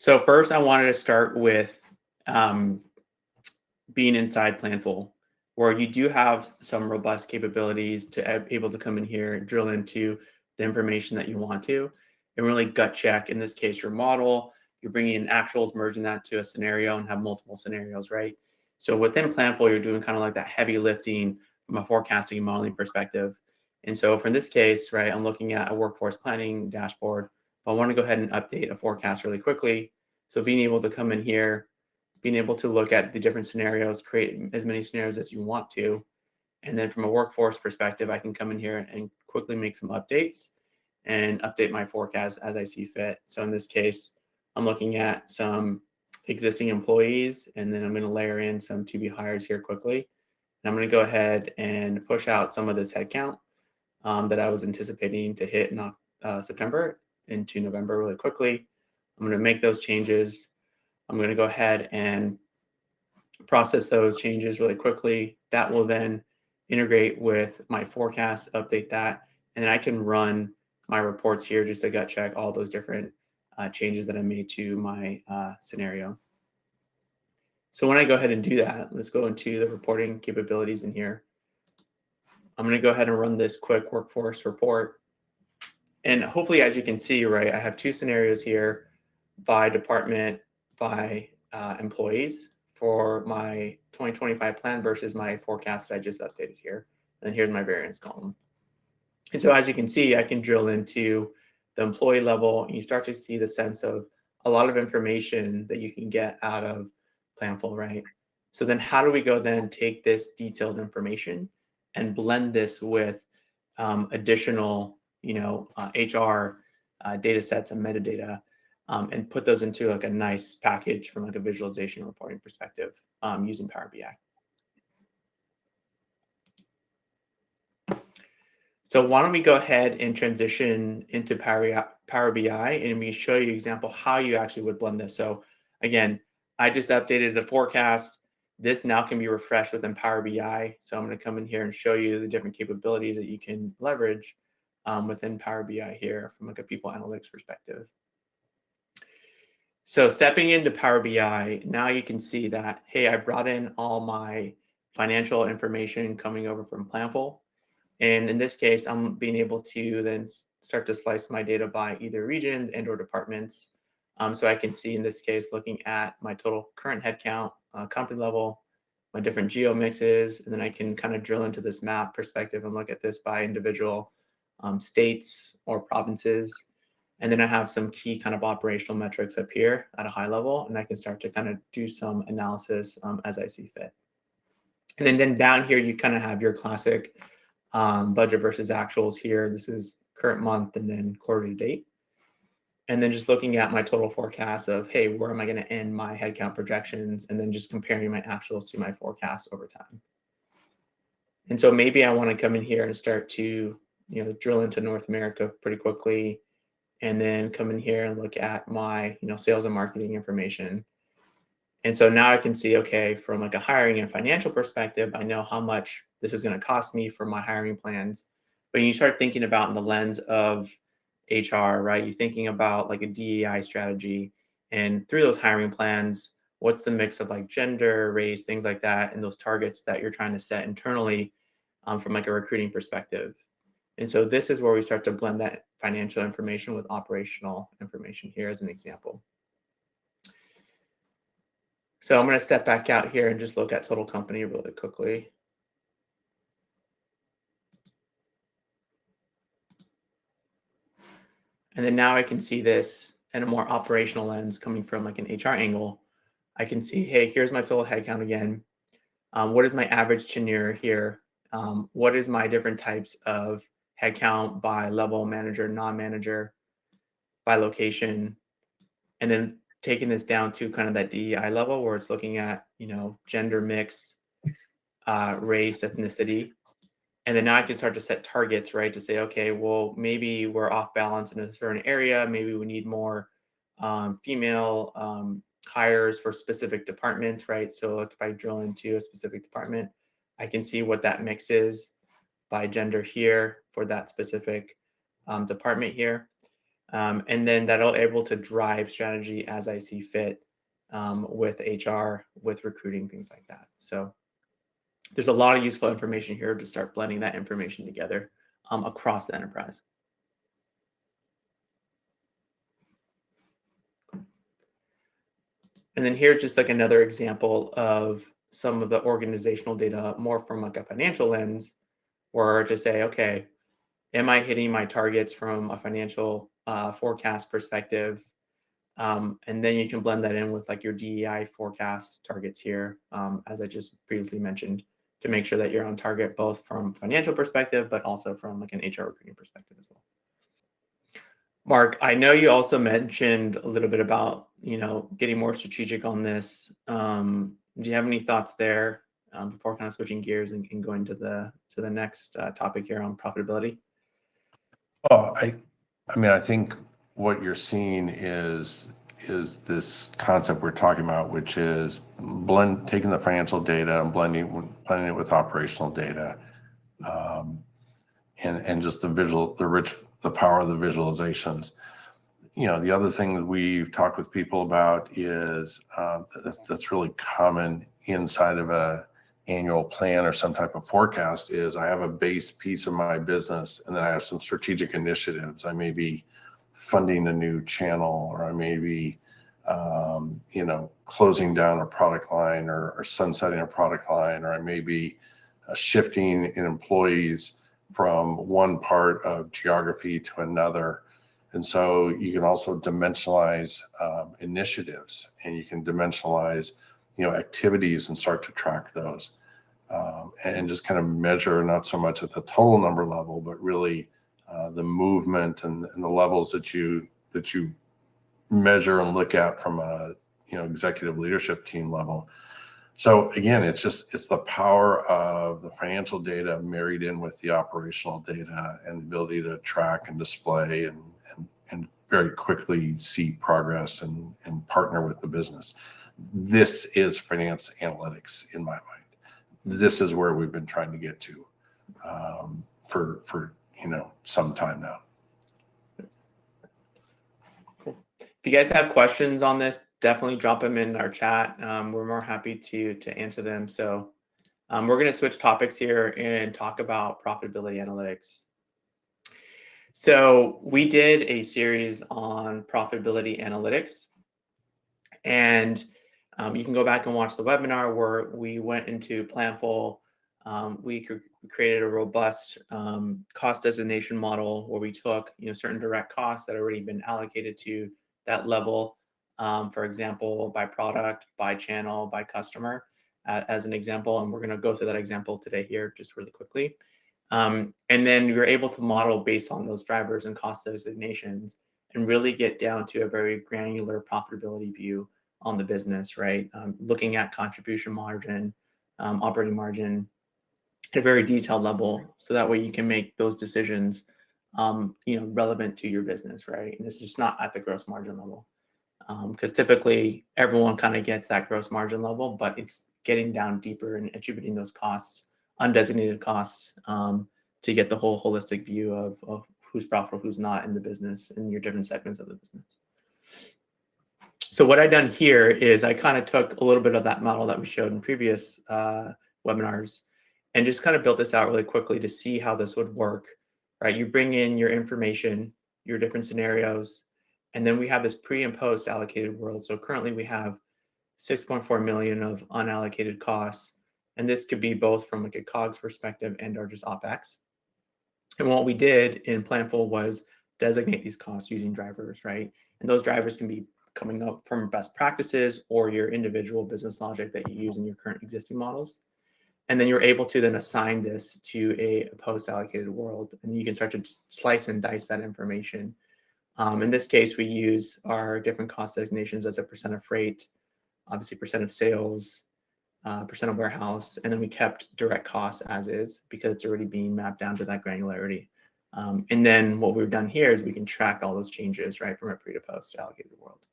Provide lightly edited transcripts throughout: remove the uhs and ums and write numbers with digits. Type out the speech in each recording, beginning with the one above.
So first, I wanted to start with um, being inside Planful, where you do have some robust capabilities to able to come in here, drill into the information that you want to, and really gut check. In this case, your model. You're bringing in actuals, merging that to a scenario, and have multiple scenarios, right? So within Planful, you're doing kind of like that heavy lifting from a forecasting and modeling perspective. And so for this case, right, I'm looking at a workforce planning dashboard. I want to go ahead and update a forecast really quickly. So being able to come in here, being able to look at the different scenarios, create as many scenarios as you want to. And then from a workforce perspective, I can come in here and quickly make some updates and update my forecast as I see fit. So in this case, I'm looking at some existing employees, and then I'm going to layer in some to be hires here quickly. And I'm going to go ahead and push out some of this headcount that I was anticipating to hit in September into November really quickly. I'm going to make those changes. I'm going to go ahead and process those changes really quickly. That will then integrate with my forecast, update that, and then I can run my reports here just to gut check all those different changes that I made to my scenario. So when I go ahead and do that, let's go into the reporting capabilities in here. I'm going to go ahead and run this quick workforce report. And hopefully, as you can see, right, I have two scenarios here by department, by employees for my 2025 plan versus my forecast that I just updated here. And then here's my variance column. And so as you can see, I can drill into the employee level, and you start to see the sense of a lot of information that you can get out of Planful, right? So then how do we go then take this detailed information and blend this with additional, HR data sets and metadata, and put those into like a nice package from like a visualization reporting perspective using Power BI. So why don't we go ahead and transition into Power BI, and we show you an example how you actually would blend this. So again, I just updated the forecast. This now can be refreshed within Power BI. So I'm going to come in here and show you the different capabilities that you can leverage within Power BI here from like a people analytics perspective. So stepping into Power BI, now you can see that, hey, I brought in all my financial information coming over from Planful. And in this case, I'm being able to then start to slice my data by either regions and or departments. So I can see in this case, looking at my total current headcount, company level, my different geo mixes, and then I can kind of drill into this map perspective and look at this by individual states or provinces. And then I have some key kind of operational metrics up here at a high level, and I can start to kind of do some analysis as I see fit. And then down here, you kind of have your classic budget versus actuals here. This is current month and then quarter to date. And then just looking at my total forecast of, hey, where am I going to end my headcount projections? And then just comparing my actuals to my forecast over time. And so maybe I want to come in here and start to, drill into North America pretty quickly, and then come in here and look at my, sales and marketing information. And so now I can see, okay, from like a hiring and financial perspective, I know how much this is going to cost me for my hiring plans. But when you start thinking about in the lens of HR, right, you're thinking about like a DEI strategy, and through those hiring plans, what's the mix of like gender, race, things like that, and those targets that you're trying to set internally from like a recruiting perspective. And so this is where we start to blend that financial information with operational information here as an example. So I'm going to step back out here and just look at total company really quickly. And then now I can see this in a more operational lens coming from like an HR angle. I can see, hey, here's my total headcount again. What is my average tenure here? What is my different types of headcount by level, manager, non-manager, by location? And then taking this down to kind of that DEI level where it's looking at, gender mix, race, ethnicity. And then now I can start to set targets, right? To say, okay, well, maybe we're off balance in a certain area. Maybe we need more female hires for specific departments, right? So if I drill into a specific department, I can see what that mix is by gender here for that specific department here. And then that'll able to drive strategy as I see fit with HR, with recruiting, things like that. So there's a lot of useful information here to start blending that information together across the enterprise. And then here's just like another example of some of the organizational data more from like a financial lens, or to say, okay, am I hitting my targets from a financial forecast perspective? And then you can blend that in with like your DEI forecast targets here, as I just previously mentioned, to make sure that you're on target both from financial perspective, but also from like an HR recruiting perspective as well. Mark, I know you also mentioned a little bit about, getting more strategic on this. Do you have any thoughts there before kind of switching gears and going to the next topic here on profitability? Oh, I think what you're seeing is this concept we're talking about, which is taking the financial data and blending it with operational data, and just the power of the visualizations. The other thing that we've talked with people about is that's really common inside of a annual plan or some type of forecast is I have a base piece of my business, and then I have some strategic initiatives. I may be funding a new channel, or I may be closing down a product line, or sunsetting a product line, or I may be shifting in employees from one part of geography to another. And so you can also dimensionalize initiatives, and you can dimensionalize activities and start to track those, and just kind of measure, not so much at the total number level, but really the movement and the levels that you measure and look at from a executive leadership team level. So again, it's the power of the financial data married in with the operational data and the ability to track and display and very quickly see progress and partner with the business. This is finance analytics in my mind. This is where we've been trying to get to for some time now. Cool. If you guys have questions on this, definitely drop them in our chat. We're more happy to answer them. So we're going to switch topics here and talk about profitability analytics. So we did a series on profitability analytics, and you can go back and watch the webinar where we went into Planful. We created a robust cost designation model where we took certain direct costs that had already been allocated to that level, for example, by product, by channel, by customer, as an example. And we're going to go through that example today here just really quickly. And then we were able to model based on those drivers and cost designations and really get down to a very granular profitability view on the business, right? Looking at contribution margin, operating margin at a very detailed level. So that way you can make those decisions, relevant to your business, right? And this is not at the gross margin level. Because typically everyone kind of gets that gross margin level, but it's getting down deeper and attributing those costs, undesignated costs, to get the whole holistic view of who's profitable, who's not in the business and your different segments of the business. So what I've done here is I kind of took a little bit of that model that we showed in previous webinars and just kind of built this out really quickly to see how this would work, right? You bring in your information, your different scenarios, and then we have this pre and post allocated world. So currently we have 6.4 million of unallocated costs. And this could be both from like a COGS perspective and or just OpEx. And what we did in Planful was designate these costs using drivers, right? And those drivers can be coming up from best practices or your individual business logic that you use in your current existing models. And then you're able to then assign this to a post-allocated world. And you can start to slice and dice that information. In this case, we use our different cost designations as a percent of freight, obviously percent of sales, percent of warehouse, and then we kept direct costs as is because it's already being mapped down to that granularity. And then what we've done here is we can track all those changes, right, from a pre to post allocated world.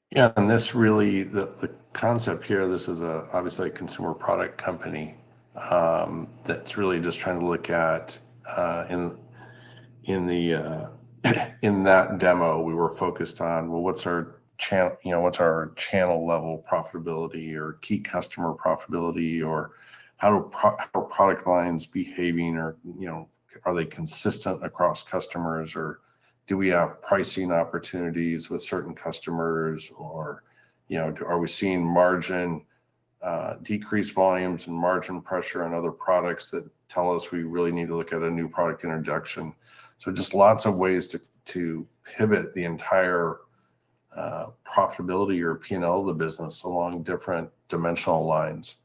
Yeah, and this really, the concept here, this is obviously a consumer product company that's really just trying to look at, in the in that demo, we were focused on, well, what's our channel, what's our channel level profitability or key customer profitability, or how are product lines behaving, or are they consistent across customers, or do we have pricing opportunities with certain customers, or are we seeing margin decreased volumes and margin pressure on other products that tell us we really need to look at a new product introduction. So just lots of ways to pivot the entire profitability or P&L of the business along different dimensional lines.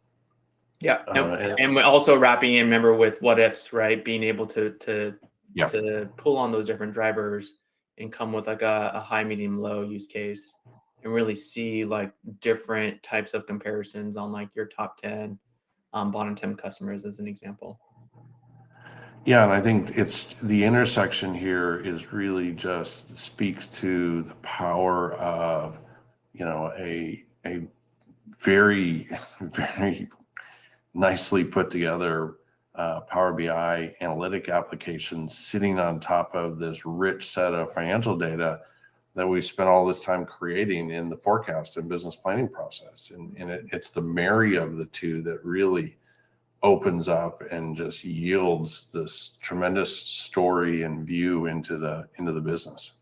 Yeah, and we're also wrapping in, remember, with what ifs, right? Being able to pull on those different drivers and come with like a high, medium, low use case, and really see like different types of comparisons on like your top 10, bottom 10 customers as an example. Yeah, and I think it's the intersection here is really just speaks to the power of a very very nicely put together Power BI analytic application sitting on top of this rich set of financial data that we spent all this time creating in the forecast and business planning process. And it's the marry of the two that really opens up and just yields this tremendous story and view into the business.